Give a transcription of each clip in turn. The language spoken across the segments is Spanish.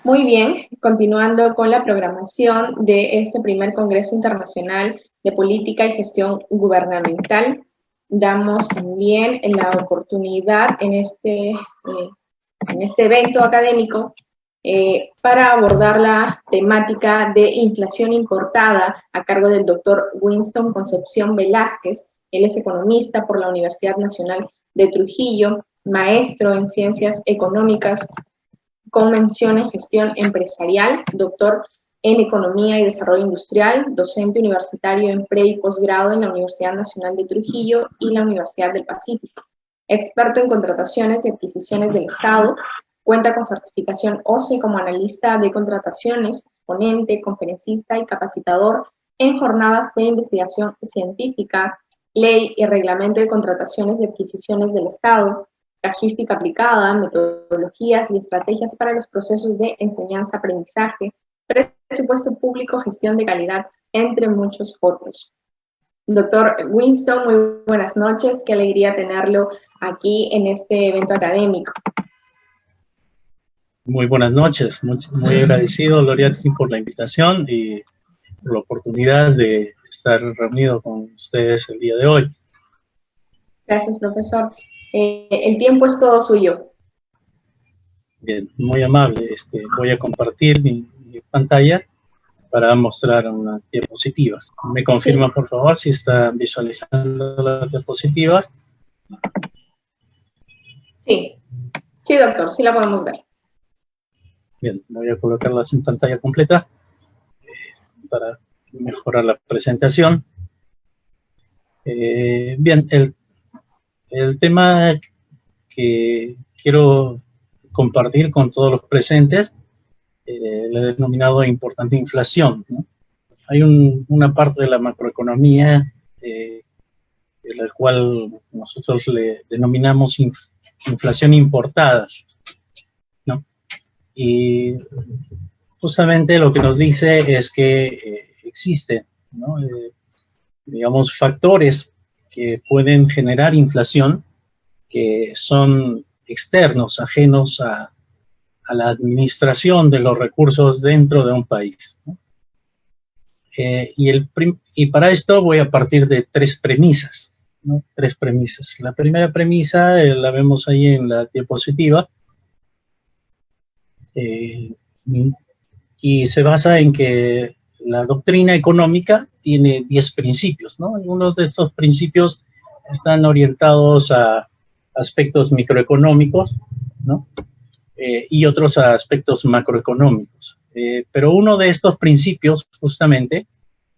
Muy bien, continuando con la programación de este primer Congreso Internacional de Política y Gestión Gubernamental, damos también la oportunidad en este evento académico para abordar la temática de inflación importada a cargo del doctor Winston Concepción Velázquez. Él es economista por la Universidad Nacional de Trujillo, maestro en Ciencias Económicas con mención en Gestión Empresarial, doctor en Economía y Desarrollo Industrial, docente universitario en pre- y posgrado en la Universidad Nacional de Trujillo y la Universidad del Pacífico. Experto en contrataciones y adquisiciones del Estado, cuenta con certificación OCE como analista de contrataciones, ponente, conferencista y capacitador en jornadas de investigación científica, ley y reglamento de contrataciones y adquisiciones del Estado, casuística aplicada, metodologías y estrategias para los procesos de enseñanza-aprendizaje, presupuesto público, gestión de calidad, entre muchos otros. Doctor Winston, muy buenas noches, qué alegría tenerlo aquí en este evento académico. Muy buenas noches, muy agradecido, Loriati, por la invitación y por la oportunidad de estar reunido con ustedes el día de hoy. Gracias, profesor. El tiempo es todo suyo. Bien, muy amable. Voy a compartir mi pantalla para mostrar unas diapositivas. ¿Me confirma, por favor, si está visualizando las diapositivas? Sí, doctor, sí la podemos ver. Bien, voy a colocarlas en pantalla completa para mejorar la presentación. Bien, el tema que quiero compartir con todos los presentes le he denominado importante inflación, ¿no? Hay una parte de la macroeconomía la cual nosotros le denominamos inflación importada, ¿no? Y justamente lo que nos dice es que existen, ¿no? Digamos, factores que pueden generar inflación que son externos, ajenos a la administración de los recursos dentro de un país, ¿no? Y para esto voy a partir de tres premisas, ¿no? Tres premisas. La primera premisa la vemos ahí en la diapositiva y se basa en que la doctrina económica tiene 10 principios, ¿no? Algunos de estos principios están orientados a aspectos microeconómicos, ¿no? Y otros a aspectos macroeconómicos. Pero uno de estos principios, justamente,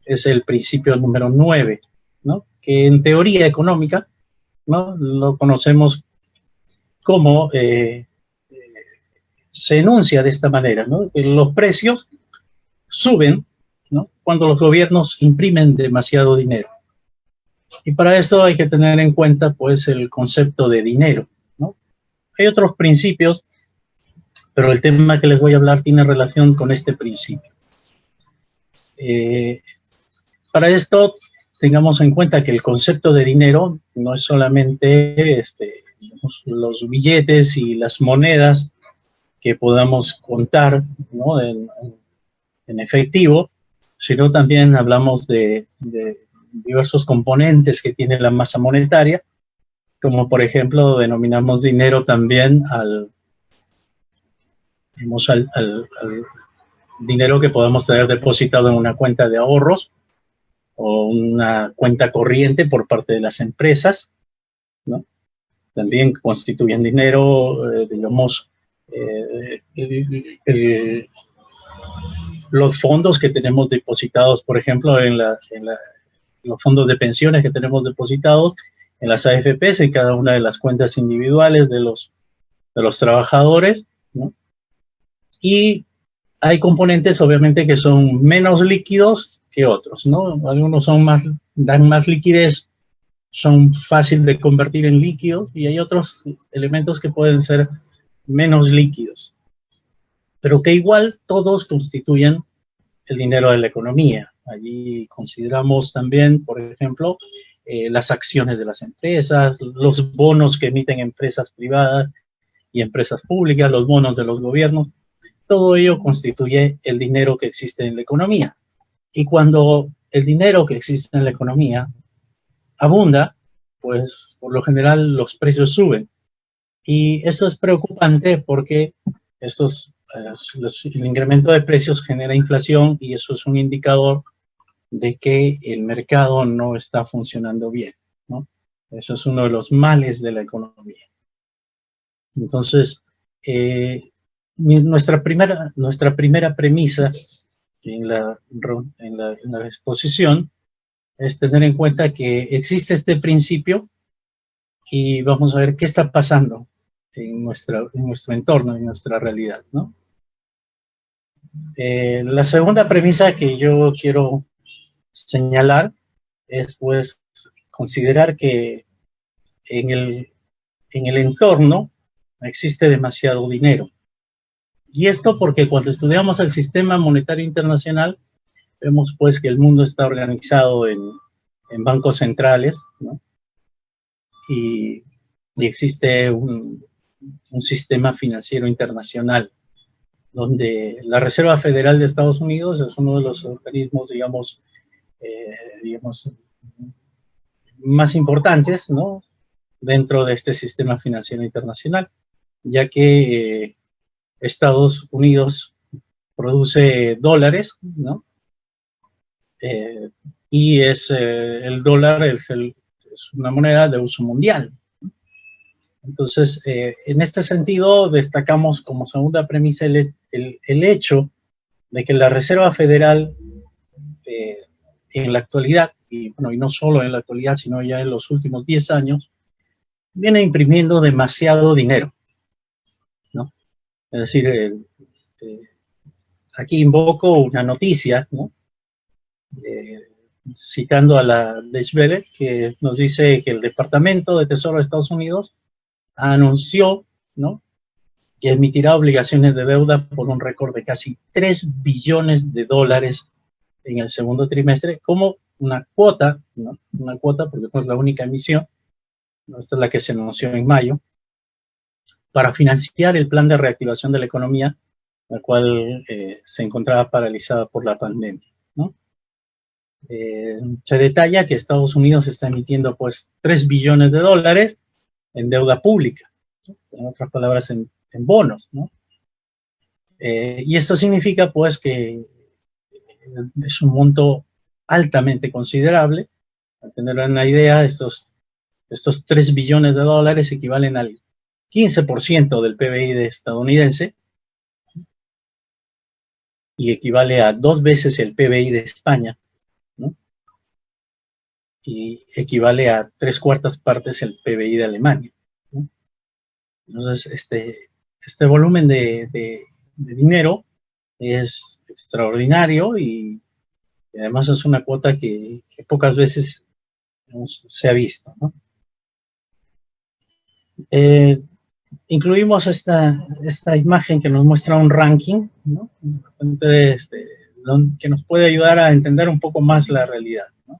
es el principio número 9, ¿no? Que en teoría económica, ¿no? Lo conocemos como, se enuncia de esta manera, ¿no? Que los precios suben, ¿no? Cuando los gobiernos imprimen demasiado dinero. Y para esto hay que tener en cuenta, pues, el concepto de dinero, ¿no? Hay otros principios, pero el tema que les voy a hablar tiene relación con este principio. Para esto, tengamos en cuenta que el concepto de dinero no es solamente los billetes y las monedas que podamos contar, ¿no? en efectivo, sino también hablamos de diversos componentes que tiene la masa monetaria, como por ejemplo denominamos dinero también al dinero que podemos tener depositado en una cuenta de ahorros o una cuenta corriente por parte de las empresas, ¿no? También constituyen dinero, digamos, los fondos que tenemos depositados, por ejemplo, en los fondos de pensiones que tenemos depositados en las AFPs, en cada una de las cuentas individuales de los trabajadores, ¿no? Y hay componentes, obviamente, que son menos líquidos que otros, ¿no? Algunos dan más liquidez, son fáciles de convertir en líquidos, y hay otros elementos que pueden ser menos líquidos, pero que igual todos constituyen el dinero de la economía. Allí consideramos también, por ejemplo, las acciones de las empresas, los bonos que emiten empresas privadas y empresas públicas, los bonos de los gobiernos. todo ello constituye el dinero que existe en la economía. Y cuando el dinero que existe en la economía abunda, pues por lo general los precios suben. Y esto es preocupante porque el incremento de precios genera inflación y eso es un indicador de que el mercado no está funcionando bien, ¿no? Eso es uno de los males de la economía. Entonces, nuestra primera premisa en la exposición es tener en cuenta que existe este principio y vamos a ver qué está pasando en nuestro entorno, en nuestra realidad, ¿no? La segunda premisa que yo quiero señalar es, pues, considerar que en el entorno existe demasiado dinero. Y esto porque cuando estudiamos el sistema monetario internacional, vemos pues que el mundo está organizado en bancos centrales, ¿no? Y existe un sistema financiero internacional, donde la Reserva Federal de Estados Unidos es uno de los organismos, digamos, más importantes, ¿no?, dentro de este sistema financiero internacional, ya que Estados Unidos produce dólares, ¿no? Y el dólar es una moneda de uso mundial. Entonces, en este sentido, destacamos como segunda premisa el hecho de que la Reserva Federal en la actualidad, y bueno, y no solo en la actualidad, sino ya en los últimos 10 años, viene imprimiendo demasiado dinero, ¿no? Es decir, aquí invoco una noticia, ¿no?, citando a la Deutsche Welle, que nos dice que el Departamento de Tesoro de Estados Unidos anunció, ¿no?, que emitirá obligaciones de deuda por un récord de casi 3 billones de dólares en el segundo trimestre, como una cuota, ¿no?, una cuota, porque no es la única emisión, ¿no?, esta es la que se anunció en mayo, para financiar el plan de reactivación de la economía, la cual se encontraba paralizada por la pandemia, ¿no? Se detalla que Estados Unidos está emitiendo pues 3 billones de dólares en deuda pública, ¿no?, en otras palabras, en bonos, ¿no? Y esto significa pues que es un monto altamente considerable. Para tener una idea, estos 3 billones de dólares equivalen al 15% del PBI estadounidense y equivale a 2 veces el PBI de España, ¿no?, y equivale a 3/4 partes el PBI de Alemania, ¿no? Entonces, este volumen de dinero es extraordinario y además es una cuota que pocas veces, digamos, se ha visto, ¿no? Incluimos esta imagen que nos muestra un ranking, ¿no?, que nos puede ayudar a entender un poco más la realidad, ¿no?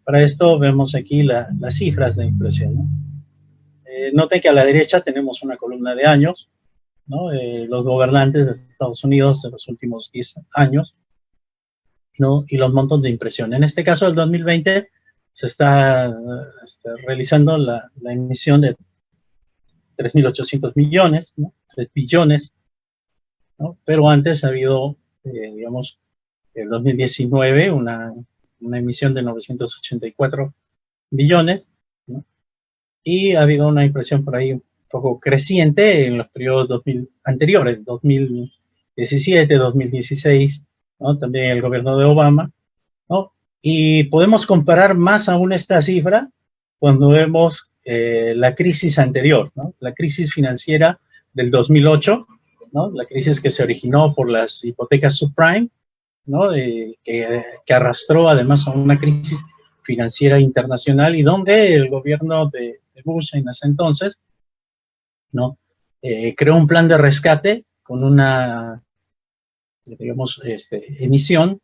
Para esto vemos aquí las cifras de inflación, ¿no? Note que a la derecha tenemos una columna de años, ¿no?, los gobernantes de Estados Unidos de los últimos 10 años, ¿no?, y los montos de impresión. En este caso, el 2020, se está realizando la emisión de 3.800 millones, ¿no?, 3 billones, ¿no?, pero antes ha habido, digamos, el 2019, una emisión de 984 billones, ¿no?, y ha habido una impresión por ahí un poco creciente en los periodos anteriores, 2017, 2016, ¿no?, también el gobierno de Obama, ¿no? Y podemos comparar más aún esta cifra cuando vemos la crisis anterior, ¿no?, la crisis financiera del 2008, ¿no?, la crisis que se originó por las hipotecas subprime, ¿no?, que arrastró además a una crisis financiera internacional y donde el gobierno de Bush en ese entonces, ¿no?, creó un plan de rescate con una, digamos, emisión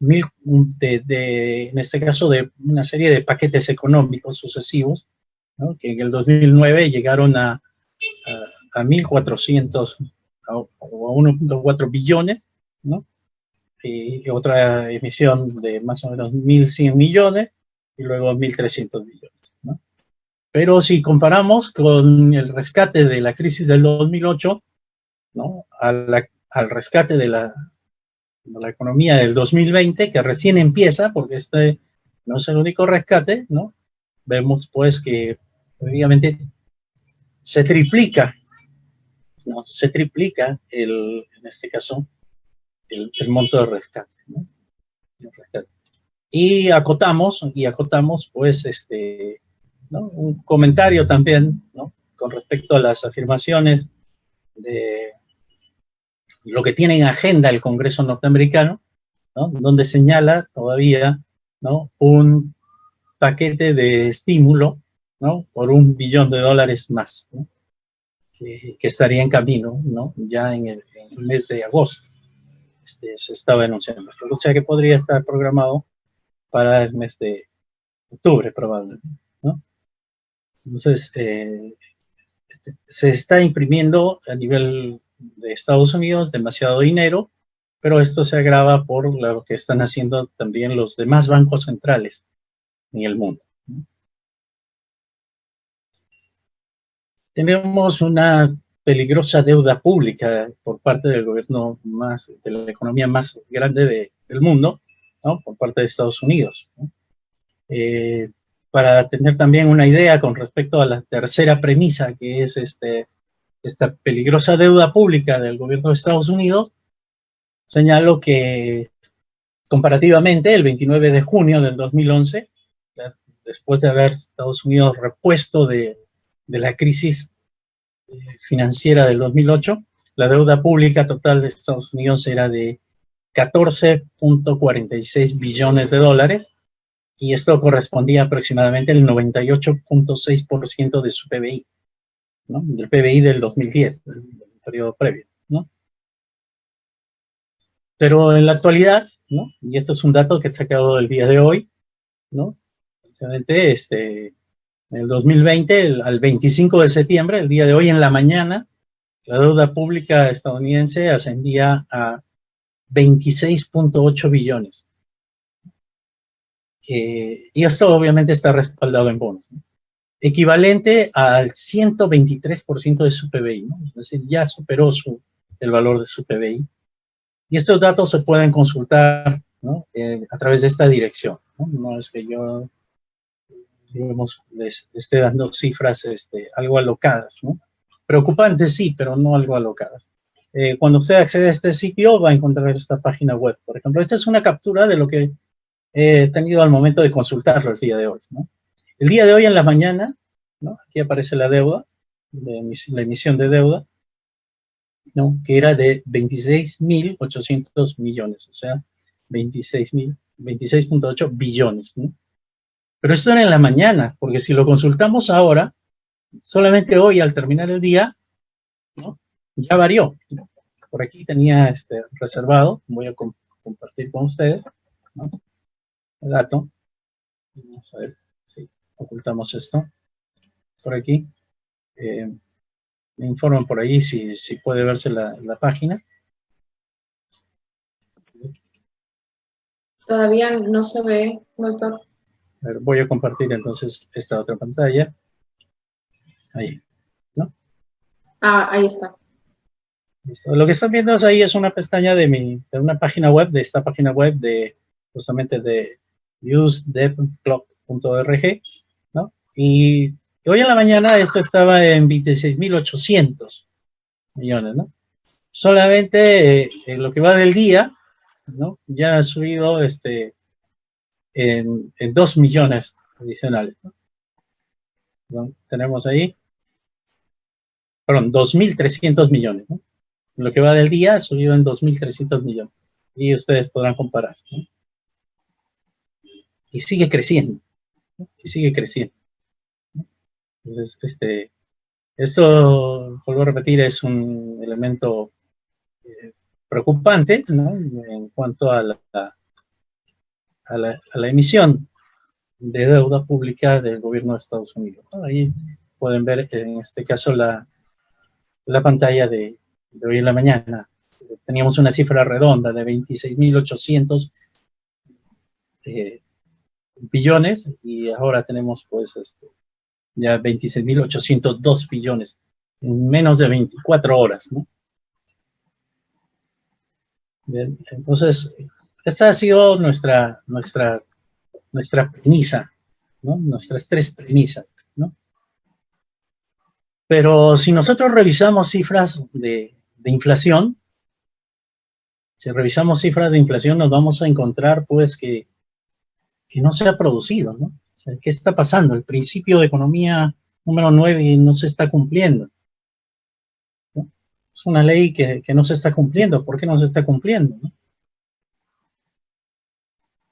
en este caso, de una serie de paquetes económicos sucesivos, ¿no?, que en el 2009 llegaron a 1.400 a 1.4 billones, ¿no? Y otra emisión de más o menos 1.100 millones, y luego 1.300 millones, ¿no? Pero si comparamos con el rescate de la crisis del 2008, ¿no? Al rescate de la economía del 2020, que recién empieza, porque este no es el único rescate, ¿no? Vemos pues que obviamente se triplica, ¿no? Se triplica en este caso, el monto de rescate, ¿no? El rescate. Y acotamos, pues, ¿no? Un comentario también, ¿no? Con respecto a las afirmaciones de lo que tiene en agenda el Congreso norteamericano, ¿no? Donde señala todavía, ¿no? Un paquete de estímulo, ¿no? Por $1 billón más, ¿no? Que estaría en camino, ¿no? Ya en el mes de agosto. Se estaba anunciando esto. O sea que podría estar programado para el mes de octubre, probablemente, ¿no? Entonces, se está imprimiendo a nivel de Estados Unidos demasiado dinero, pero esto se agrava por lo que están haciendo también los demás bancos centrales en el mundo, ¿no? Tenemos una peligrosa deuda pública por parte del gobierno de la economía más grande del mundo, ¿no? Por parte de Estados Unidos, ¿no? Para tener también una idea con respecto a la tercera premisa, que es esta peligrosa deuda pública del gobierno de Estados Unidos, señalo que comparativamente el 29 de junio del 2011, después de haber Estados Unidos repuesto de la crisis financiera del 2008, la deuda pública total de Estados Unidos era de 14.46 billones de dólares, y esto correspondía aproximadamente al 98.6% de su PBI, ¿no? Del PBI del 2010, del periodo previo, ¿no? Pero en la actualidad, ¿no? Y esto es un dato que he sacado el día de hoy, ¿no? Obviamente, en el 2020, al 25 de septiembre, el día de hoy en la mañana, la deuda pública estadounidense ascendía a 26.8 billones. Y esto obviamente está respaldado en bonos, ¿no? Equivalente al 123% de su PBI, ¿no? Es decir, ya superó el valor de su PBI. Y estos datos se pueden consultar, ¿no? A través de esta dirección, ¿no? No es que yo, digamos, les esté dando cifras algo alocadas, ¿no? Preocupantes, sí, pero no algo alocadas. Cuando usted accede a este sitio, va a encontrar esta página web, por ejemplo. Esta es una captura de lo que he tenido al momento de consultarlo el día de hoy, ¿no? El día de hoy en la mañana, ¿no? Aquí aparece la deuda, la emisión de deuda, ¿no? Que era de 26.800 millones, o sea, 26.8 billones, ¿no? Pero esto era en la mañana, porque si lo consultamos ahora, solamente hoy al terminar el día, ¿no? Ya varió, ¿no? Por aquí tenía reservado, voy a compartir con ustedes, ¿no? El dato. Vamos a ver si ocultamos esto por aquí. Me informan por ahí si puede verse la página. Todavía no se ve, doctor. A ver, voy a compartir entonces esta otra pantalla. Ahí, ¿no? Ah, ahí está. Listo. Lo que están viendo ahí es una pestaña de una página web, de esta página web justamente de usedebclock.org, ¿no? Y hoy en la mañana esto estaba en 26.800 millones, ¿no? Solamente en lo que va del día, ¿no? Ya ha subido en 2 millones adicionales, ¿no? ¿No? Tenemos ahí, perdón, 2.300 millones, ¿no? En lo que va del día ha subido en 2.300 millones. Y ustedes podrán comparar, ¿no? Y sigue creciendo, ¿no? Y sigue creciendo, ¿no? Entonces, esto, vuelvo a repetir, es un elemento preocupante, ¿no? En cuanto a la emisión de deuda pública del gobierno de Estados Unidos, ¿no? Ahí pueden ver en este caso la pantalla de de hoy en la mañana. Teníamos una cifra redonda de 26.800 billones y ahora tenemos pues ya 26.802 billones en menos de 24 horas, ¿no? Bien, entonces, esta ha sido nuestra premisa, ¿no? Nuestras tres premisas, ¿no? Pero si nosotros revisamos cifras de inflación, si revisamos cifras de inflación nos vamos a encontrar pues que no se ha producido, ¿no? O sea, ¿qué está pasando? El principio de economía número 9 no se está cumpliendo, ¿no? Es una ley que no se está cumpliendo. ¿Por qué no se está cumpliendo, no?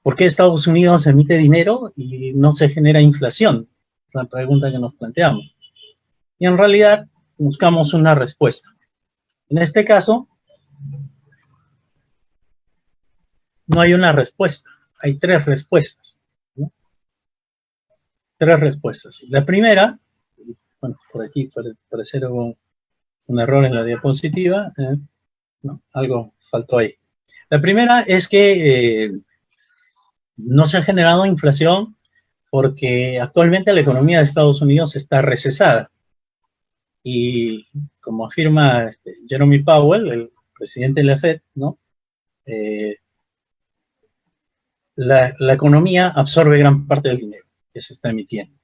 ¿Por qué Estados Unidos emite dinero y no se genera inflación? Es la pregunta que nos planteamos. Y en realidad buscamos una respuesta. En este caso, no hay una respuesta, hay tres respuestas, ¿no? Tres respuestas. La primera, bueno, por aquí parecer un error en la diapositiva, no, algo faltó ahí. La primera es que no se ha generado inflación porque actualmente la economía de Estados Unidos está recesada. Y como afirma Jerome Powell, el presidente de la Fed, ¿no? La economía absorbe gran parte del dinero que se está emitiendo.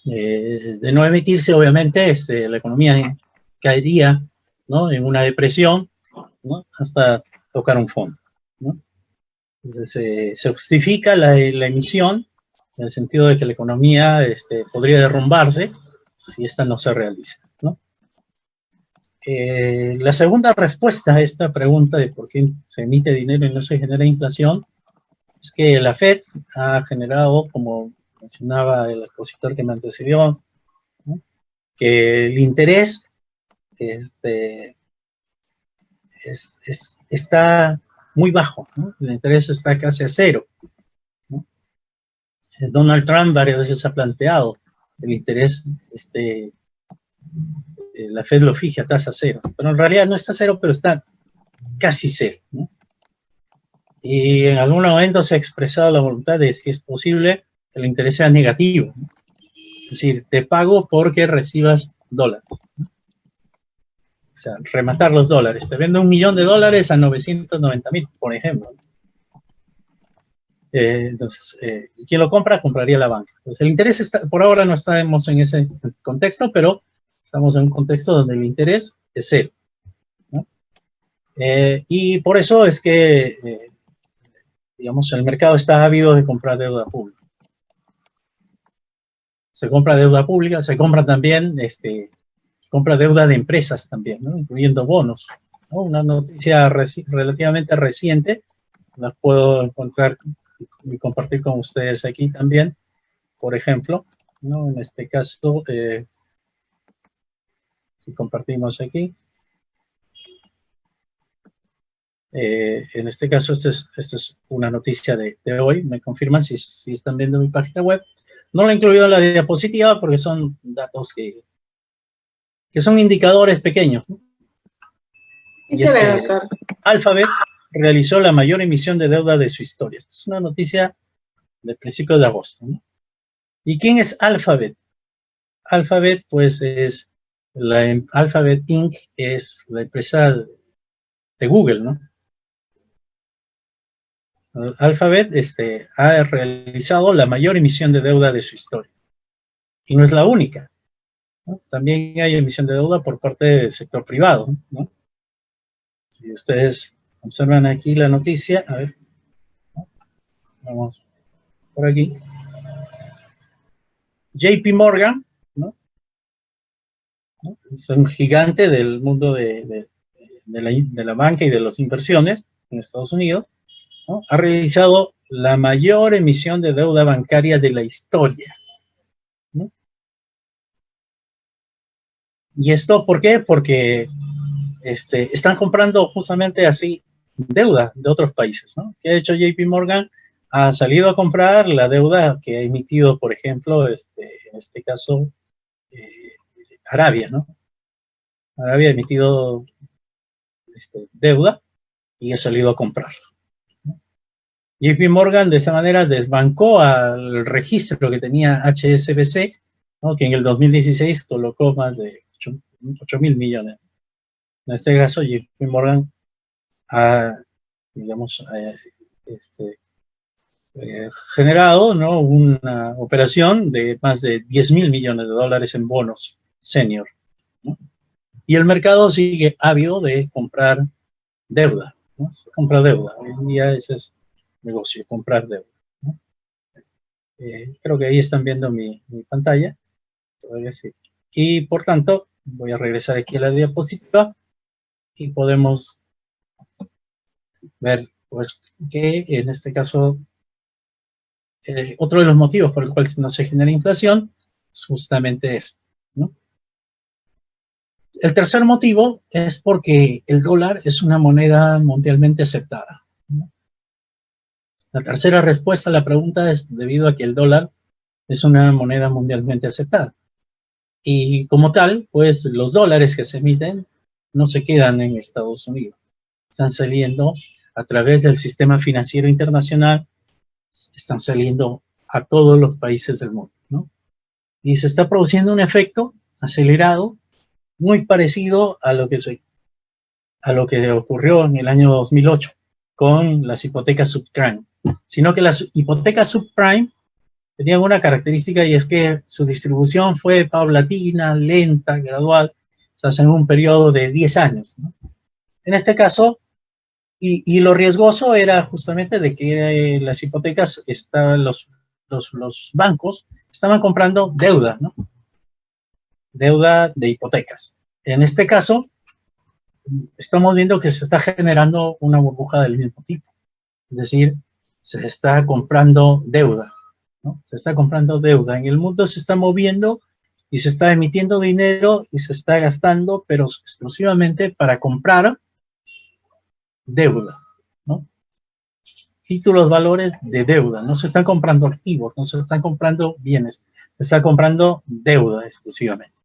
De no emitirse, obviamente, la economía caería, ¿no? En una depresión, ¿no? Hasta tocar un fondo, ¿no? Entonces, se justifica la emisión en el sentido de que la economía podría derrumbarse si esta no se realiza, ¿no? La segunda respuesta a esta pregunta de por qué se emite dinero y no se genera inflación es que la Fed ha generado, como mencionaba el expositor que me antecedió, ¿no? Que el interés está muy bajo, ¿no? El interés está casi a cero, ¿no? Donald Trump varias veces ha planteado el interés, la Fed lo fija a tasa cero, pero en realidad no está cero, pero está casi cero, ¿no? Y en algún momento se ha expresado la voluntad de si es posible que el interés sea negativo, ¿no? Es decir, te pago porque recibas dólares, ¿no? O sea, rematar los dólares. Te vendo $1.000.000 a 990.000, por ejemplo. Entonces, quien lo compra, compraría la banca. Entonces, el interés está, por ahora no estamos en ese contexto, pero estamos en un contexto donde el interés es cero, ¿no? Y por eso es que, digamos, el mercado está ávido de comprar deuda pública. Se compra deuda pública, se compra también, compra deuda de empresas también, ¿no? Incluyendo bonos, ¿no? Una noticia relativamente reciente, las puedo encontrar y compartir con ustedes aquí también, por ejemplo, ¿no? En este caso, si compartimos aquí, en este caso, esta es una noticia de hoy, me confirman si están viendo mi página web. No la he incluido en la diapositiva porque son datos que son indicadores pequeños, ¿no? Y es que Alphabet realizó la mayor emisión de deuda de su historia. Esta es una noticia del principio de agosto, ¿no? ¿Y quién es Alphabet? Alphabet, pues, es Alphabet Inc. es la empresa de Google, ¿no? Alphabet ha realizado la mayor emisión de deuda de su historia. Y no es la única, ¿no? También hay emisión de deuda por parte del sector privado, ¿no? Si ustedes observan aquí la noticia, a ver, ¿no? Vamos por aquí. JP Morgan, ¿no? Es un gigante del mundo de la banca y de las inversiones en Estados Unidos, ¿no? Ha realizado la mayor emisión de deuda bancaria de la historia, ¿no? ¿Y esto por qué? Porque están comprando justamente así deuda de otros países, ¿no? ¿Qué ha hecho JP Morgan? Ha salido a comprar la deuda que ha emitido, por ejemplo, en este caso, Arabia, ¿no? había emitido deuda y he salido a comprarla. JP Morgan de esa manera desbancó al registro que tenía HSBC, ¿no? Que en el 2016 colocó más de 8.000 millones. En este caso, JP Morgan ha, digamos, generado, ¿no?, una operación de más de 10.000 millones de dólares en bonos senior, ¿no? Y el mercado sigue ávido de comprar deuda, ¿no? Se compra deuda. Hoy en día ese es negocio, comprar deuda, ¿no? Creo que ahí están viendo mi pantalla. Todavía sí. Y por tanto, voy a regresar aquí a la diapositiva y podemos ver, pues, que en este caso, otro de los motivos por el cual no se genera inflación es justamente esto, ¿no? El tercer motivo es porque el dólar es una moneda mundialmente aceptada, ¿no? La tercera respuesta a la pregunta es debido a que el dólar es una moneda mundialmente aceptada. Y como tal, pues los dólares que se emiten no se quedan en Estados Unidos. Están saliendo a través del sistema financiero internacional, están saliendo a todos los países del mundo, ¿no? Y se está produciendo un efecto acelerado muy parecido a lo que ocurrió en el año 2008 con las hipotecas subprime. Sino que las hipotecas subprime tenían una característica y es que su distribución fue paulatina, lenta, gradual, o sea, en un periodo de 10 años, ¿no? En este caso, y lo riesgoso era justamente de que las hipotecas, los bancos estaban comprando deuda, ¿no? Deuda de hipotecas. En este caso, estamos viendo que se está generando una burbuja del mismo tipo. Es decir, se está comprando deuda, ¿no? Se está comprando deuda. En el mundo se está moviendo y se está emitiendo dinero y se está gastando, pero exclusivamente para comprar deuda, ¿no? Títulos, valores de deuda. No se están comprando activos, no se están comprando bienes, se está comprando deuda exclusivamente,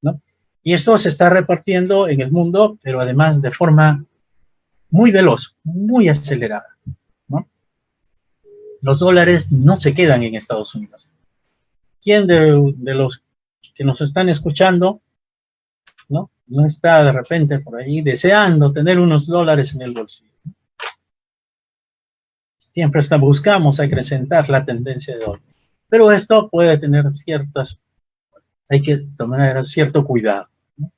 ¿no? Y esto se está repartiendo en el mundo, pero además de forma muy veloz, muy acelerada, ¿no? Los dólares no se quedan en Estados Unidos. ¿Quién de los que nos están escuchando, ¿no?, no está de repente por ahí deseando tener unos dólares en el bolsillo? Siempre buscamos acrecentar la tendencia de hoy. Pero esto puede tener hay que tomar cierto cuidado, ¿no?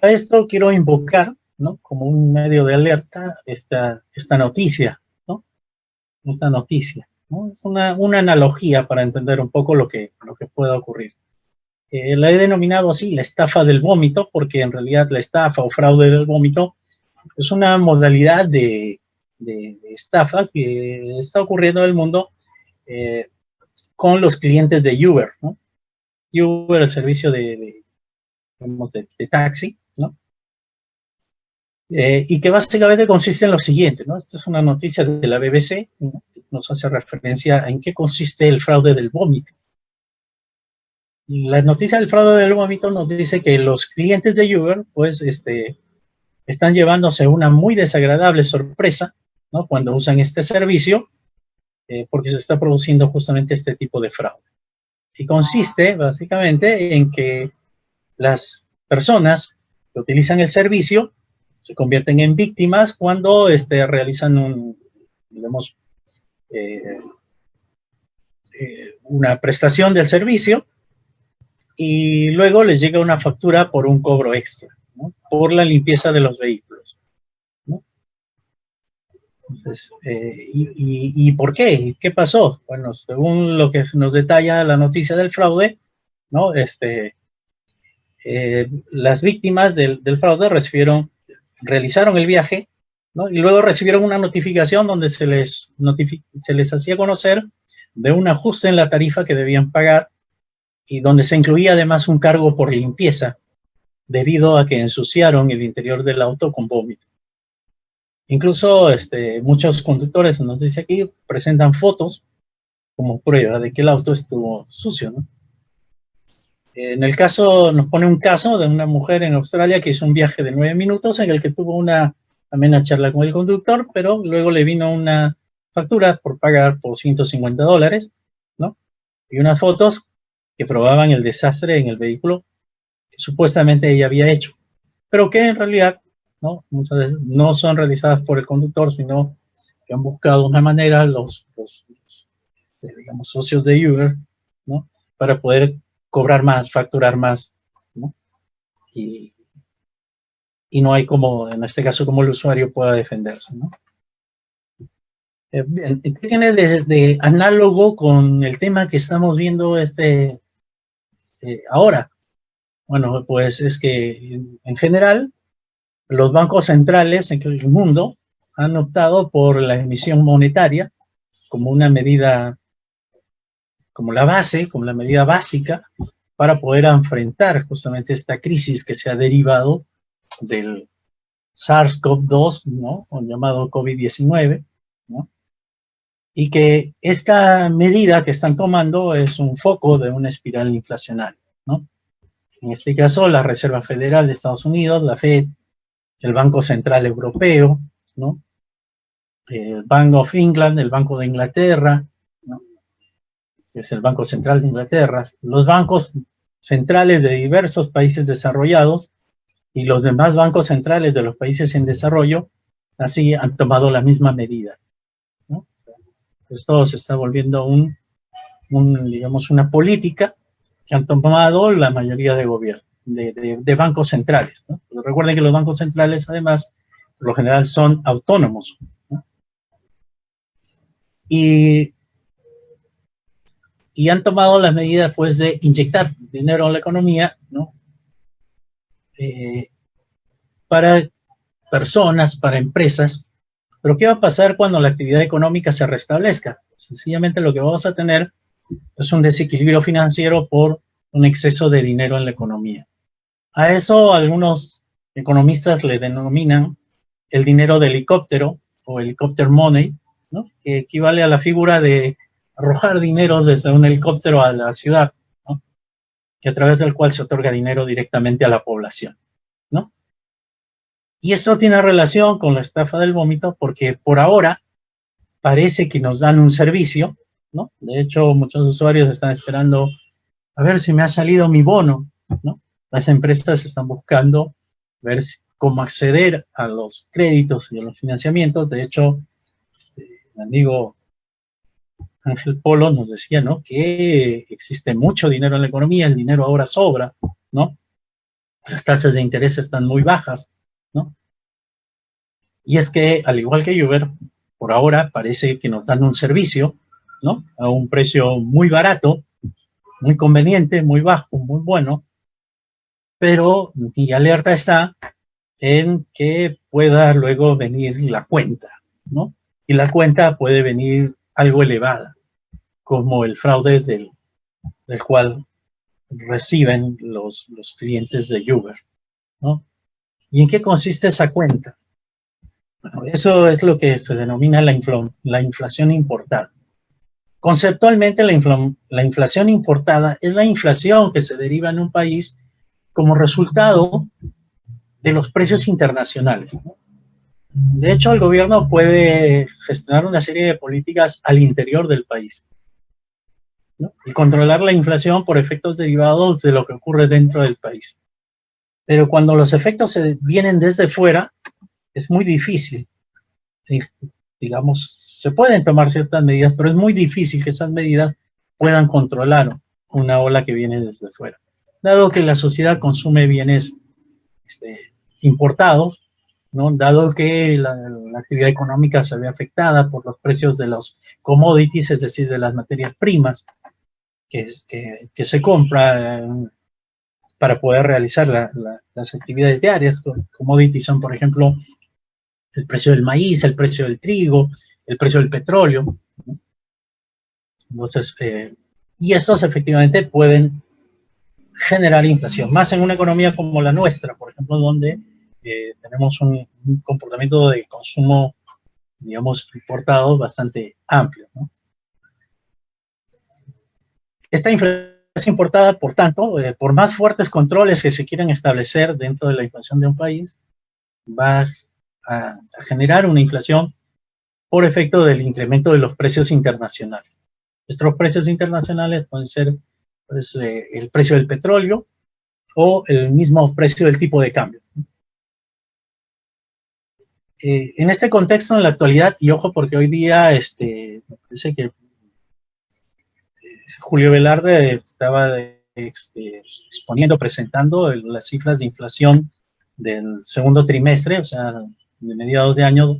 Para esto quiero invocar, ¿no?, como un medio de alerta esta noticia, ¿no? Esta noticia, ¿no? Es una analogía para entender un poco lo que pueda ocurrir. La he denominado así, la estafa del vómito, porque en realidad la estafa o fraude del vómito es una modalidad de estafa que está ocurriendo en el mundo con los clientes de Uber, ¿no? Uber, el servicio de taxi, ¿no? Y que básicamente consiste en lo siguiente, ¿no? Esta es una noticia de la BBC, ¿no?, que nos hace referencia a en qué consiste el fraude del vómito. La noticia del fraude del vómito nos dice que los clientes de Uber, pues, están llevándose una muy desagradable sorpresa, ¿no?, cuando usan este servicio, porque se está produciendo justamente este tipo de fraude. Y consiste básicamente en que las personas que utilizan el servicio se convierten en víctimas cuando realizan una prestación del servicio y luego les llega una factura por un cobro extra, ¿no?, por la limpieza de los vehículos, ¿no? Entonces, ¿y por qué? ¿Qué pasó? Bueno, según lo que nos detalla la noticia del fraude, ¿no?, las víctimas del fraude realizaron el viaje, ¿no?, y luego recibieron una notificación donde se les hacía conocer de un ajuste en la tarifa que debían pagar y donde se incluía además un cargo por limpieza debido a que ensuciaron el interior del auto con vómito. Incluso muchos conductores, nos dice aquí, presentan fotos como prueba de que el auto estuvo sucio, ¿no? En el caso, nos pone un caso de una mujer en Australia que hizo un viaje de 9 minutos en el que tuvo una amena charla con el conductor, pero luego le vino una factura por pagar por $150, ¿no? Y unas fotos que probaban el desastre en el vehículo que supuestamente ella había hecho, pero que en realidad, ¿no?, muchas veces no son realizadas por el conductor, sino que han buscado una manera digamos, socios de Uber, ¿no?, para poder cobrar más, facturar más, ¿no? Y no hay como, en este caso, como el usuario pueda defenderse, ¿no? Bien, ¿qué tiene de análogo con el tema que estamos viendo ahora? Bueno, pues es que en general los bancos centrales en el mundo han optado por la emisión monetaria como una medida, como la base, como la medida básica para poder enfrentar justamente esta crisis que se ha derivado del SARS-CoV-2, ¿no?, o llamado COVID-19, ¿no? Y que esta medida que están tomando es un foco de una espiral inflacionaria, ¿no? En este caso, la Reserva Federal de Estados Unidos, la Fed, el Banco Central Europeo, ¿no?, el Bank of England, el Banco de Inglaterra, ¿no?, que es el Banco Central de Inglaterra, los bancos centrales de diversos países desarrollados y los demás bancos centrales de los países en desarrollo, así han tomado la misma medida, ¿no? Esto se está volviendo digamos, una política que han tomado la mayoría de gobiernos, de bancos centrales, ¿no? Pero recuerden que los bancos centrales, además, por lo general son autónomos, ¿no? Y han tomado las medidas, pues, de inyectar dinero a la economía, ¿no?, para personas, para empresas. Pero ¿qué va a pasar cuando la actividad económica se restablezca? Sencillamente lo que vamos a tener es un desequilibrio financiero por un exceso de dinero en la economía. A eso algunos economistas le denominan el dinero de helicóptero o helicopter money, ¿no?, que equivale a la figura de arrojar dinero desde un helicóptero a la ciudad, ¿no?, que a través del cual se otorga dinero directamente a la población, ¿no? Y eso tiene relación con la estafa del vómito porque por ahora parece que nos dan un servicio, ¿no? De hecho, muchos usuarios están esperando a ver si me ha salido mi bono, ¿no? Las empresas están buscando ver cómo acceder a los créditos y a los financiamientos. De hecho, el amigo Ángel Polo nos decía, ¿no?, que existe mucho dinero en la economía, el dinero ahora sobra, ¿no? Las tasas de interés están muy bajas, ¿no? Y es que, al igual que Uber, por ahora parece que nos dan un servicio, ¿no?, a un precio muy barato, muy conveniente, muy bajo, muy bueno, pero mi alerta está en que pueda luego venir la cuenta, ¿no? Y la cuenta puede venir algo elevada, como el fraude del cual reciben los clientes de Uber, ¿no? ¿Y en qué consiste esa cuenta? Bueno, eso es lo que se denomina la inflación importada. Conceptualmente, la inflación importada es la inflación que se deriva en un país como resultado de los precios internacionales, ¿no? De hecho, el gobierno puede gestionar una serie de políticas al interior del país, ¿no?, y controlar la inflación por efectos derivados de lo que ocurre dentro del país. Pero cuando los efectos vienen desde fuera, es muy difícil. Digamos, se pueden tomar ciertas medidas, pero es muy difícil que esas medidas puedan controlar una ola que viene desde fuera. Dado que la sociedad consume bienes importados, ¿no?, dado que la actividad económica se ve afectada por los precios de los commodities, es decir, de las materias primas que se compra para poder realizar las actividades diarias. Commodities son, por ejemplo, el precio del maíz, el precio del trigo, el precio del petróleo, ¿no? Entonces, y estos efectivamente pueden generar inflación, más en una economía como la nuestra, por ejemplo, donde tenemos un comportamiento de consumo, digamos, importado bastante amplio, ¿no? Esta inflación importada, por tanto, por más fuertes controles que se quieran establecer dentro de la inflación de un país, va a generar una inflación por efecto del incremento de los precios internacionales. Nuestros precios internacionales pueden ser pues, el precio del petróleo o el mismo precio del tipo de cambio. En este contexto, en la actualidad, y ojo porque hoy día me parece que Julio Velarde estaba exponiendo, presentando las cifras de inflación del segundo trimestre, o sea, de mediados de año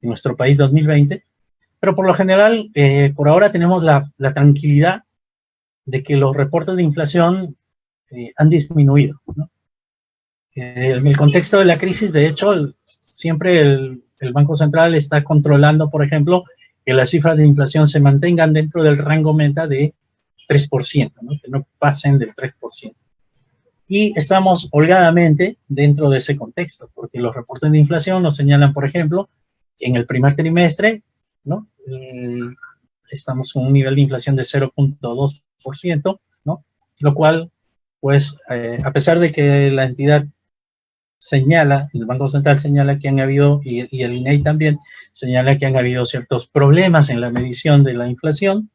en nuestro país 2020, pero por lo general, por ahora tenemos la tranquilidad de que los reportes de inflación han disminuido, ¿no? En el contexto de la crisis, de hecho, siempre el Banco Central está controlando, por ejemplo, que las cifras de inflación se mantengan dentro del rango meta de 3%, ¿no? Que no pasen del 3%. Y estamos holgadamente dentro de ese contexto, porque los reportes de inflación nos señalan, por ejemplo, que en el primer trimestre, ¿no? Estamos con un nivel de inflación de 0.2%, ¿no? Lo cual, pues, a pesar de que la entidad señala, el Banco Central señala que han habido, y el INEI también señala que han habido ciertos problemas en la medición de la inflación,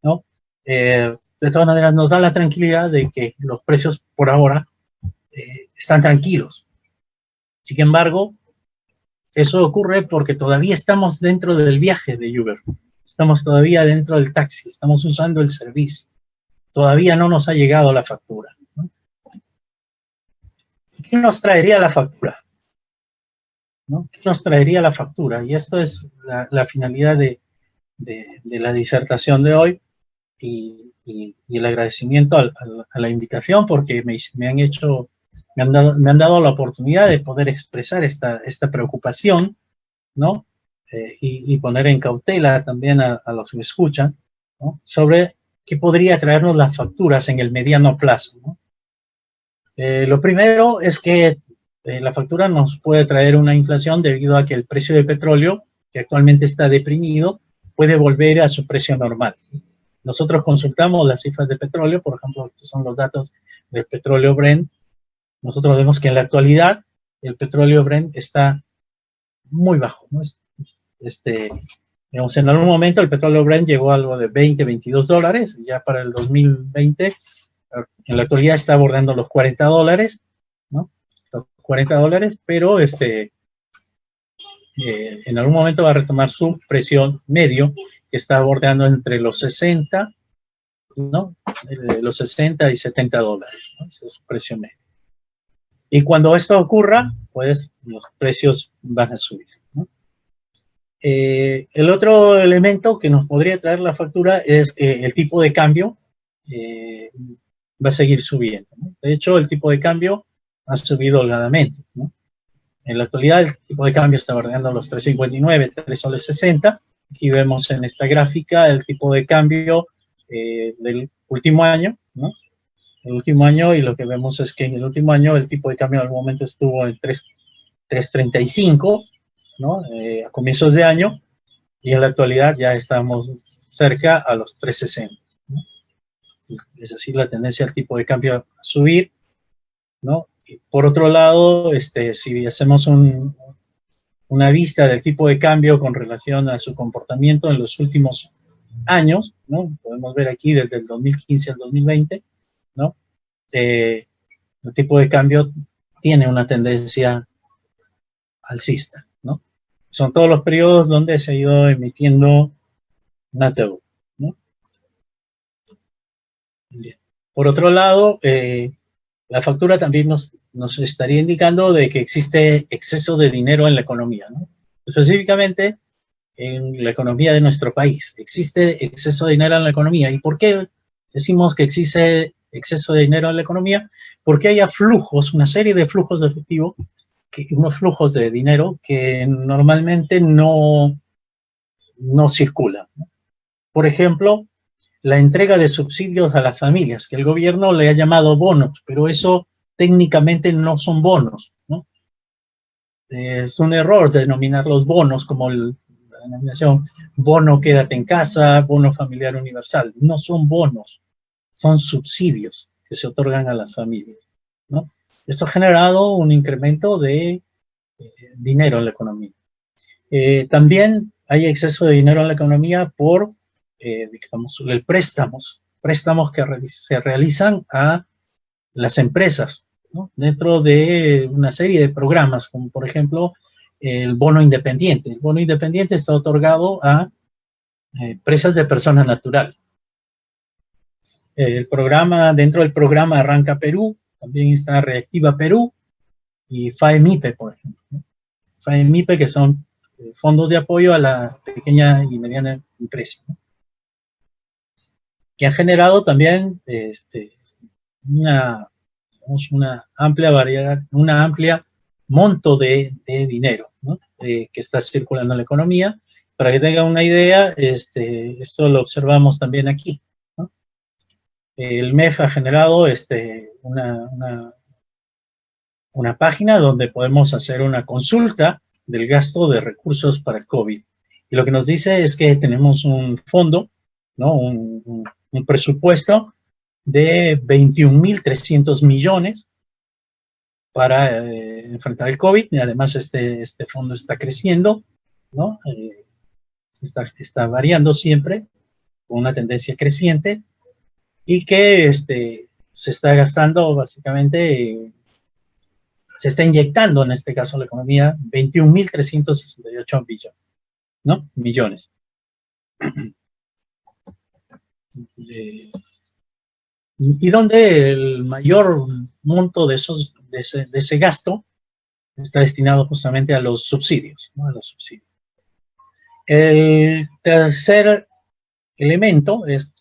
¿no? De todas maneras nos da la tranquilidad de que los precios por ahora están tranquilos. Sin embargo, eso ocurre porque todavía estamos dentro del viaje de Uber, estamos todavía dentro del taxi, estamos usando el servicio, todavía no nos ha llegado la factura, ¿no? ¿Qué nos traería la factura? ¿No? ¿Qué nos traería la factura? Y esto es la finalidad de la disertación de hoy y el agradecimiento a la invitación porque me han dado la oportunidad de poder expresar esta preocupación, ¿no? Y poner en cautela también a los que me escuchan, ¿no? Sobre qué podría traernos las facturas en el mediano plazo, ¿no? Lo primero es que la factura nos puede traer una inflación debido a que el precio del petróleo, que actualmente está deprimido, puede volver a su precio normal. Nosotros consultamos las cifras de petróleo, por ejemplo, que son los datos del petróleo Brent. Nosotros vemos que en la actualidad el petróleo Brent está muy bajo, ¿no? Digamos, en algún momento el petróleo Brent llegó a algo de 20, 22 dólares, ya para el 2020, en la actualidad está abordando los 40 dólares, ¿no? Los 40 dólares, pero en algún momento va a retomar su precio medio, que está bordeando entre los 60, ¿no? Los 60 y 70 dólares, ¿no? Ese es su precio medio. Y cuando esto ocurra, pues los precios van a subir, ¿no? El otro elemento que nos podría traer la factura es que el tipo de cambio va a seguir subiendo, ¿no? De hecho, el tipo de cambio ha subido holgadamente, ¿no? En la actualidad, el tipo de cambio está bordeando los 3.59, 3.60. Aquí vemos en esta gráfica el tipo de cambio del último año, ¿no? El último año, y lo que vemos es que en el último año el tipo de cambio en algún momento estuvo en 3.35, ¿no? A comienzos de año, y en la actualidad ya estamos cerca a los 3.60, ¿no? Es decir, la tendencia del tipo de cambio a subir, ¿no? Y por otro lado, si hacemos una vista del tipo de cambio con relación a su comportamiento en los últimos años, ¿no? Podemos ver aquí desde el 2015 al 2020, ¿no? El tipo de cambio tiene una tendencia alcista, ¿no? Son todos los periodos donde se ha ido emitiendo una deuda, ¿no? Bien. Por otro lado, la factura también nos estaría indicando de que existe exceso de dinero en la economía, ¿no? Específicamente en la economía de nuestro país. Existe exceso de dinero en la economía. ¿Y por qué decimos que existe exceso de dinero en la economía? Porque haya flujos, una serie de flujos de efectivo, unos flujos de dinero que normalmente no circulan, ¿no? Por ejemplo, la entrega de subsidios a las familias, que el gobierno le ha llamado bonos, pero eso técnicamente no son bonos, ¿no? Es un error denominar los bonos como la denominación bono quédate en casa, bono familiar universal. No son bonos, son subsidios que se otorgan a las familias, ¿no? Esto ha generado un incremento de dinero en la economía. También hay exceso de dinero en la economía por, digamos, préstamos que se realizan a las empresas, ¿no? Dentro de una serie de programas, como por ejemplo el bono independiente. El bono independiente está otorgado a empresas de persona natural. Dentro del programa Arranca Perú, también está Reactiva Perú y FAEMIPE, por ejemplo, ¿no? FAEMIPE, que son fondos de apoyo a la pequeña y mediana empresa, ¿no? Que han generado también una amplia variedad, una amplia monto de dinero, ¿no? Que está circulando en la economía. Para que tengan una idea, esto lo observamos también aquí, ¿no? El MEF ha generado una página donde podemos hacer una consulta del gasto de recursos para el COVID. Y lo que nos dice es que tenemos un fondo, ¿no? un presupuesto de 21.300 millones para enfrentar el COVID, y además este fondo está creciendo, ¿no? Está variando siempre, con una tendencia creciente, y que se está gastando básicamente, se está inyectando en este caso la economía 21.368 billones, ¿no? Millones. Y donde el mayor monto de ese gasto está destinado justamente a los subsidios, ¿no? A los subsidios. El tercer elemento es,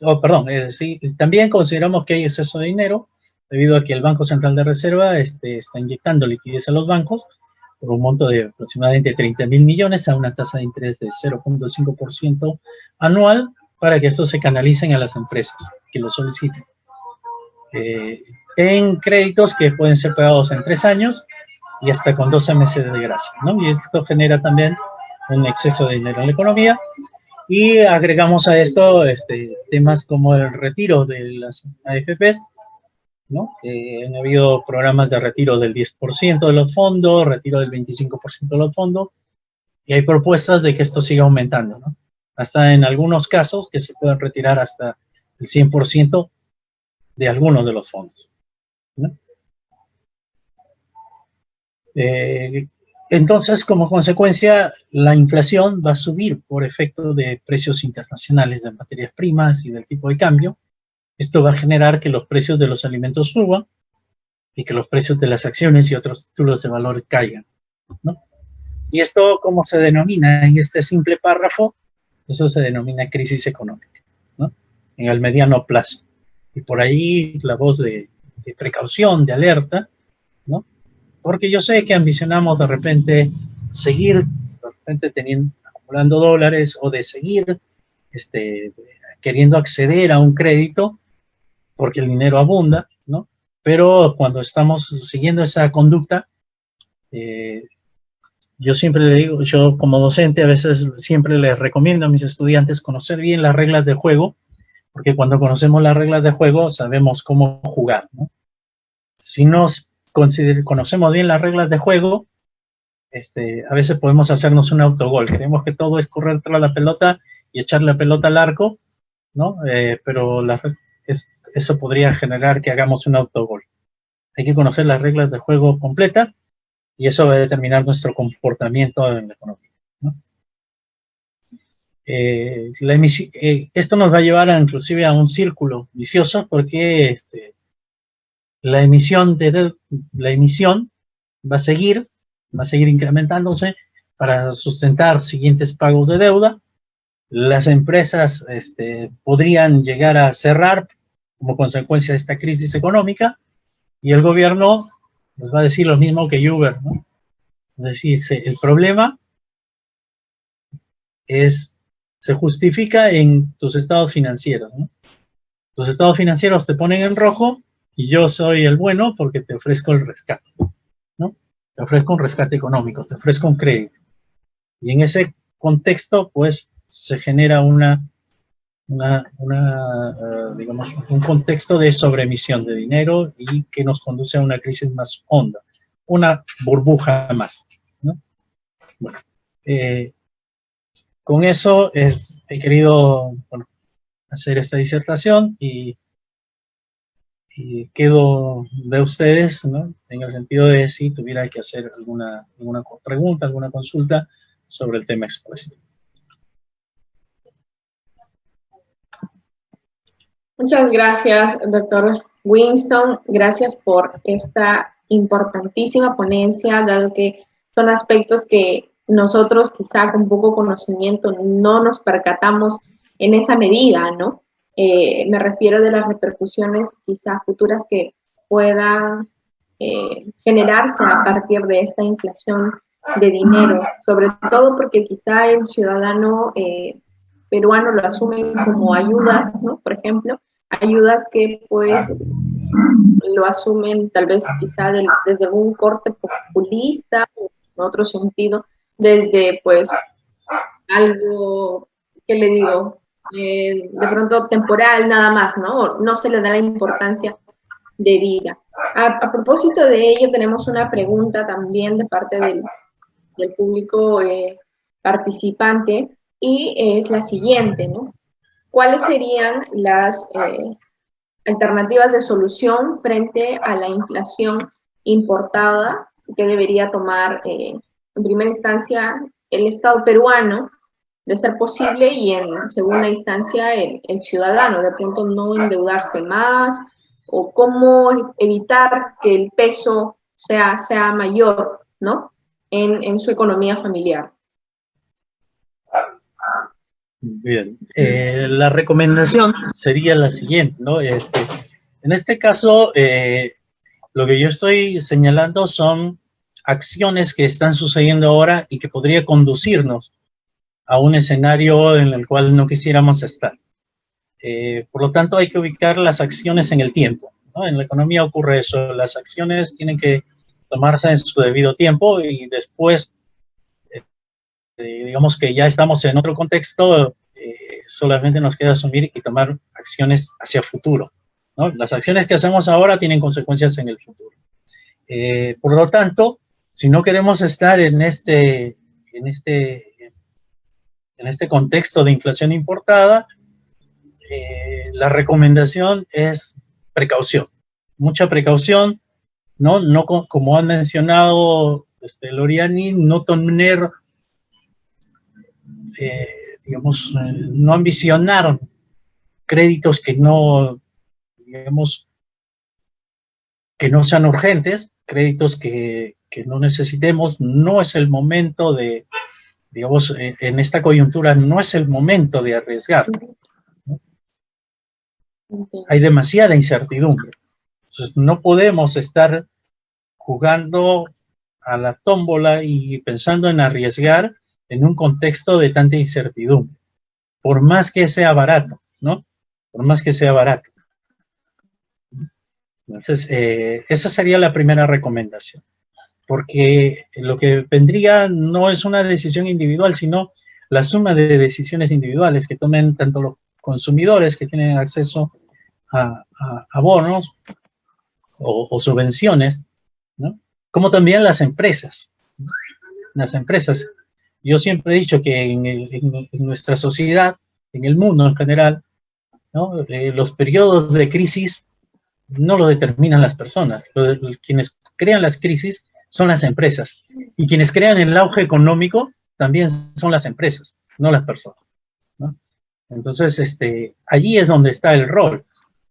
también consideramos que hay exceso de dinero debido a que el Banco Central de Reserva está inyectando liquidez a los bancos por un monto de aproximadamente 30.000 millones a una tasa de interés de 0.5% anual para que estos se canalicen a las empresas que lo soliciten. En créditos que pueden ser pagados en 3 años y hasta con 12 meses de gracia, ¿no? Y esto genera también un exceso de dinero en la economía. Y agregamos a esto temas como el retiro de las AFPs, ¿no? Han habido programas de retiro del 10% de los fondos, retiro del 25% de los fondos, y hay propuestas de que esto siga aumentando, ¿no? Hasta en algunos casos que se puedan retirar hasta el 100% de algunos de los fondos, ¿no? Entonces, como consecuencia, la inflación va a subir por efecto de precios internacionales de materias primas y del tipo de cambio. Esto va a generar que los precios de los alimentos suban y que los precios de las acciones y otros títulos de valor caigan, ¿no? Y esto, ¿cómo se denomina en este simple párrafo? Eso se denomina crisis económica, ¿no? En el mediano plazo. Y por ahí la voz de precaución, de alerta, ¿no? Porque yo sé que ambicionamos de repente seguir, acumulando dólares o de seguir queriendo acceder a un crédito porque el dinero abunda, ¿no? Pero cuando estamos siguiendo esa conducta, yo siempre le digo, yo como docente a veces siempre les recomiendo a mis estudiantes conocer bien las reglas de juego, porque cuando conocemos las reglas de juego sabemos cómo jugar, ¿no? Si conocemos bien las reglas de juego, a veces podemos hacernos un autogol. Creemos que todo es correr tras la pelota y echar la pelota al arco, ¿no? Pero eso podría generar que hagamos un autogol. Hay que conocer las reglas de juego completas y eso va a determinar nuestro comportamiento en la economía, ¿no? Esto nos va a llevar inclusive a un círculo vicioso porque la emisión va a seguir incrementándose para sustentar siguientes pagos de deuda. Las empresas podrían llegar a cerrar como consecuencia de esta crisis económica y el gobierno nos va a decir lo mismo que Uber, ¿no? Es decir, el problema se justifica en tus estados financieros, ¿no? Tus estados financieros te ponen en rojo y yo soy el bueno porque te ofrezco el rescate, ¿no? Te ofrezco un rescate económico, te ofrezco un crédito. Y en ese contexto, pues, se genera una digamos, un contexto de sobreemisión de dinero y que nos conduce a una crisis más honda, una burbuja más, ¿no? Bueno, con eso he querido, bueno, hacer esta disertación y quedo de ustedes, ¿no? En el sentido de si tuviera que hacer alguna pregunta, alguna consulta sobre el tema expuesto. Muchas gracias, doctor Winston. Gracias por esta importantísima ponencia, dado que son aspectos que nosotros quizá con poco conocimiento no nos percatamos en esa medida, ¿no? Me refiero de las repercusiones quizá futuras que puedan generarse a partir de esta inflación de dinero, sobre todo porque quizá el ciudadano peruano lo asume como ayudas, ¿no? Por ejemplo, ayudas que pues lo asumen tal vez quizá desde un corte populista o en otro sentido, desde pues algo, ¿qué le digo? De pronto temporal nada más, ¿no? No se le da la importancia debida. A propósito de ello, tenemos una pregunta también de parte del público participante y es la siguiente, ¿no? ¿Cuáles serían las alternativas de solución frente a la inflación importada que debería tomar en primera instancia el Estado peruano, de ser posible, y en segunda instancia el ciudadano, de pronto no endeudarse más, o cómo evitar que el peso sea mayor, ¿no? En su economía familiar? Bien, la recomendación sería la siguiente, ¿no? En este caso, lo que yo estoy señalando son acciones que están sucediendo ahora y que podría conducirnos a un escenario en el cual no quisiéramos estar. Por lo tanto, hay que ubicar las acciones en el tiempo, ¿no? En la economía ocurre eso, las acciones tienen que tomarse en su debido tiempo y después, digamos que ya estamos en otro contexto, solamente nos queda asumir y tomar acciones hacia futuro, ¿no? Las acciones que hacemos ahora tienen consecuencias en el futuro. Por lo tanto, si no queremos estar en este contexto de inflación importada, la recomendación es precaución, mucha precaución, ¿no? No como han mencionado Loriani, no tener, digamos, no ambicionar créditos que no, digamos, que no sean urgentes, créditos que no necesitemos. No es el momento de, digamos, en esta coyuntura no es el momento de arriesgar, ¿no? Hay demasiada incertidumbre. Entonces, no podemos estar jugando a la tómbola y pensando en arriesgar en un contexto de tanta incertidumbre, por más que sea barato, ¿no? Por más que sea barato. Entonces, esa sería la primera recomendación, porque lo que vendría no es una decisión individual, sino la suma de decisiones individuales que tomen tanto los consumidores que tienen acceso a bonos o subvenciones, ¿no? Como también las empresas. Las empresas. Yo siempre he dicho que en nuestra sociedad, en el mundo en general, ¿no? Los periodos de crisis no lo determinan las personas. Quienes crean las crisis son las empresas. Y quienes crean el auge económico también son las empresas, no las personas, ¿no? Entonces, allí es donde está el rol,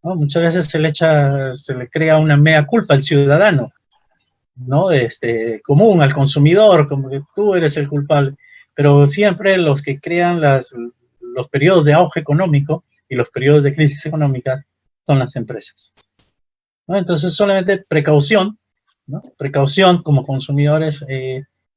¿no? Muchas veces se le crea una mea culpa al ciudadano, ¿no? Común, al consumidor, como que tú eres el culpable. Pero siempre los que crean los periodos de auge económico y los periodos de crisis económica son las empresas, ¿no? Entonces, solamente precaución, ¿no? Precaución como consumidores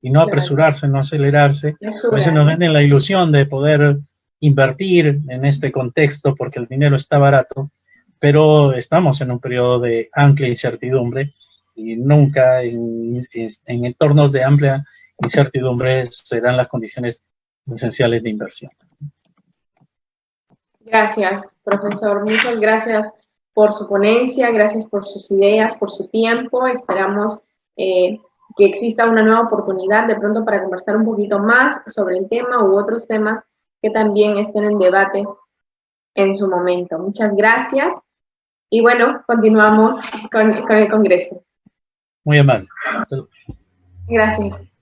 y no apresurarse, no acelerarse. A veces nos venden la ilusión de poder invertir en este contexto porque el dinero está barato, pero estamos en un periodo de amplia incertidumbre y nunca en entornos de amplia incertidumbre se dan las condiciones esenciales de inversión. Gracias, profesor. Muchas gracias por su ponencia, gracias por sus ideas, por su tiempo. Esperamos que exista una nueva oportunidad de pronto para conversar un poquito más sobre el tema u otros temas que también estén en debate en su momento. Muchas gracias. Y bueno, continuamos con el Congreso. Muy amable. Gracias.